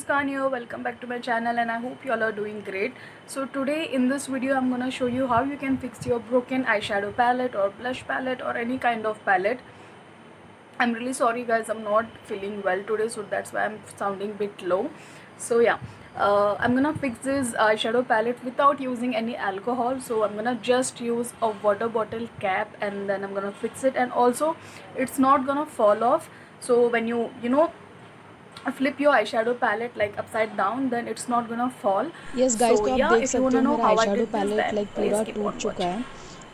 Muskan here. Welcome back to my channel and I hope you all are doing great. So today in this video I'm gonna show you how you can fix your broken eyeshadow palette or blush palette or any kind of palette. I'm really sorry guys, I'm not feeling well today, so that's why I'm sounding a bit low. So yeah, I'm gonna fix this eyeshadow palette without using any alcohol. So I'm gonna just use a water bottle cap and then I'm gonna fix it, and also it's not gonna fall off. So when you flip your eyeshadow palette like upside down, then it's not gonna fall. Yes guys, So तो आप yeah, देख if you सकते wanna हो know मेरा how I I shadow did this, palette then like please पूरा keep टूट on चुका watching. है.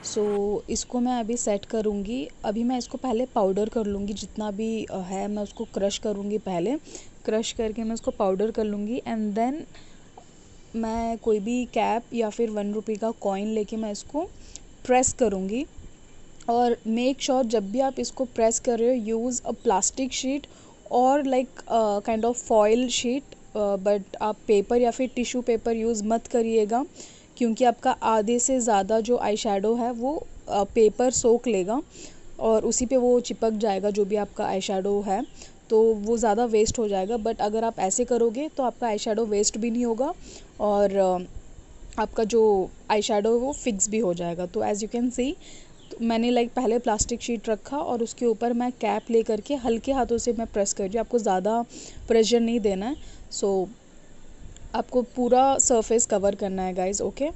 सो इसको मैं अभी सेट करूँगी. अभी मैं इसको पहले पाउडर कर लूँगी, जितना भी है मैं उसको क्रश करूँगी. पहले क्रश करके मैं उसको पाउडर कर लूँगी एंड देन मैं कोई भी कैप या फिर 1 रुपये का कॉइन लेके मैं इसको प्रेस करूँगी. और मेक श्योर जब भी आप इसको प्रेस कर रहे हो, यूज़ अ प्लास्टिक शीट और like kind of foil sheet, but आप पेपर या फिर टिश्यू पेपर यूज़ मत करिएगा, क्योंकि आपका आधे से ज़्यादा जो आई शेडो है वो पेपर सोख लेगा और उसी पे वो चिपक जाएगा जो भी आपका आई शेडो है, तो वो ज़्यादा वेस्ट हो जाएगा. बट अगर आप ऐसे करोगे तो आपका आई शेडो वेस्ट भी नहीं होगा और आपका जो आई शेडो है वो फिक्स भी हो जाएगा. तो एज़ यू कैन सी, तो मैंने लाइक पहले प्लास्टिक शीट रखा और उसके ऊपर मैं कैप ले करके हल्के हाथों से मैं प्रेस कर रही हूँ. आपको ज़्यादा प्रेशर नहीं देना है. सो आपको पूरा सरफेस कवर करना है गाइज. ओके,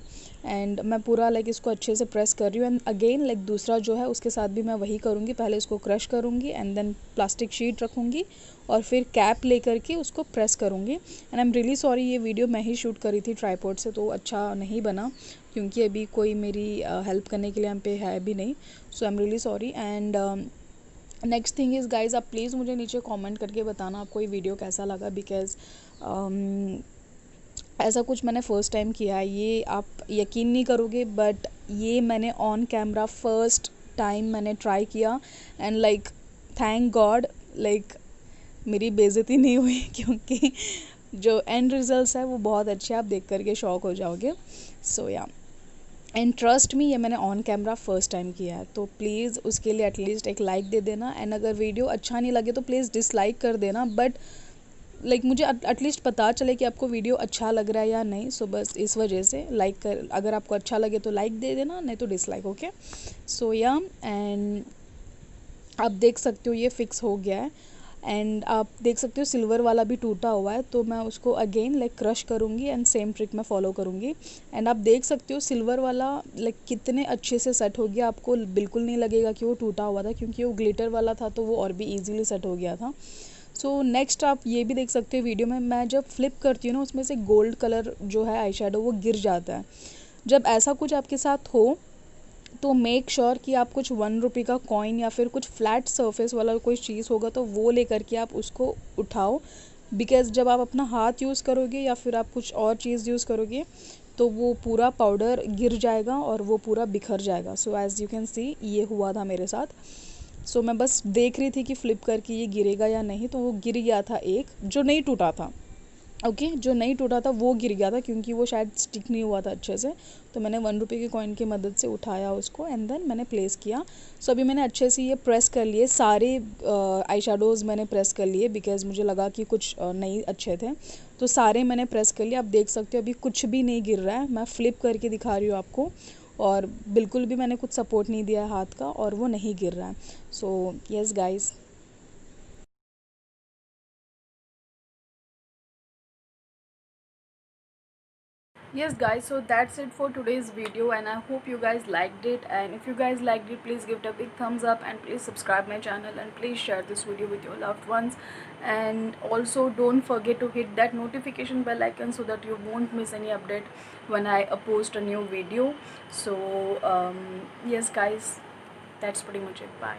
एंड मैं पूरा लाइक इसको अच्छे से प्रेस कर रही हूँ. एंड अगेन लाइक दूसरा जो है उसके साथ भी मैं वही करूँगी. पहले इसको क्रश करूँगी एंड देन प्लास्टिक शीट रखूँगी और फिर कैप ले करके उसको प्रेस करूँगी. And I am really sorry, ये वीडियो मैं ही शूट करी थी ट्राईपॉड से, तो अच्छा नहीं बना क्योंकि अभी कोई मेरी हेल्प करने के लिए हम पे है भी नहीं. So I am really sorry. And next thing is guys, आप प्लीज़ मुझे नीचे कमेंट करके बताना आपको ये वीडियो कैसा लगा, बिकॉज ऐसा कुछ मैंने फ़र्स्ट टाइम किया है. ये आप यकीन नहीं करोगे, बट ये मैंने ऑन कैमरा फ़र्स्ट टाइम मैंने ट्राई किया. And like thank God, like मेरी बेइज्जती नहीं हुई क्योंकि जो एंड रिजल्ट्स है वो बहुत अच्छे, आप देख करके शॉक हो जाओगे. सो या, एंड ट्रस्ट मी, ये मैंने ऑन कैमरा फ़र्स्ट टाइम किया है. तो प्लीज़ उसके लिए एटलीस्ट एक लाइक दे देना. एंड अगर वीडियो अच्छा नहीं लगे तो प्लीज़ डिसलाइक कर देना, बट लाइक मुझे एटलीस्ट पता चले कि आपको वीडियो अच्छा लग रहा है या नहीं. सो बस इस वजह से लाइक कर, अगर आपको अच्छा लगे तो लाइक दे देना, नहीं तो डिसलाइक. ओके, सो या, एंड आप देख सकते हो ये फिक्स हो गया है. एंड आप देख सकते हो सिल्वर वाला भी टूटा हुआ है, तो मैं उसको अगेन लाइक क्रश करूँगी एंड सेम ट्रिक मैं फॉलो करूँगी. एंड आप देख सकते हो सिल्वर वाला लाइक कितने अच्छे से सेट हो गया. आपको बिल्कुल नहीं लगेगा कि वो टूटा हुआ था, क्योंकि वो ग्लिटर वाला था तो वो और भी ईजीली सेट हो गया था. सो नेक्स्ट आप ये भी देख सकते हो वीडियो में, मैं जब फ्लिप करती हूँ ना, उसमें से गोल्ड कलर जो है आई शेडो वो गिर जाता है. जब ऐसा कुछ आपके साथ हो तो मेक श्योर कि आप कुछ 1 रुपये का कॉइन या फिर कुछ फ्लैट सरफेस वाला कोई चीज़ होगा तो वो लेकर के आप उसको उठाओ. बिकॉज़ जब आप अपना हाथ यूज़ करोगे या फिर आप कुछ और चीज़ यूज़ करोगे तो वो पूरा पाउडर गिर जाएगा और वो पूरा बिखर जाएगा. So as you can see, ये हुआ था मेरे साथ. सो मैं बस देख रही थी कि फ्लिप करके ये गिरेगा या नहीं, तो वो गिर गया था. एक जो नहीं टूटा था, ओके, जो नहीं टूटा था वो गिर गया था क्योंकि वो शायद स्टिक नहीं हुआ था अच्छे से. तो मैंने 1 रुपये के कॉइन की मदद से उठाया उसको एंड देन मैंने प्लेस किया. सो अभी मैंने अच्छे से ये प्रेस कर लिए सारे आई शेडोज़ मैंने प्रेस कर लिए, बिकॉज़ मुझे लगा कि कुछ नहीं अच्छे थे, तो सारे मैंने प्रेस कर लिए. आप देख सकते हो अभी कुछ भी नहीं गिर रहा है. मैं फ्लिप करके दिखा रही हूँ आपको, और बिल्कुल भी मैंने कुछ सपोर्ट नहीं दिया है हाथ का, और वो नहीं गिर रहा है. So yes guys. Yes guys, so that's it for today's video and I hope you guys liked it. And if you guys liked it, please give it a big thumbs up and please subscribe my channel and please share this video with your loved ones. And also don't forget to hit that notification bell icon so that you won't miss any update when I post a new video. So yes guys, that's pretty much it. Bye.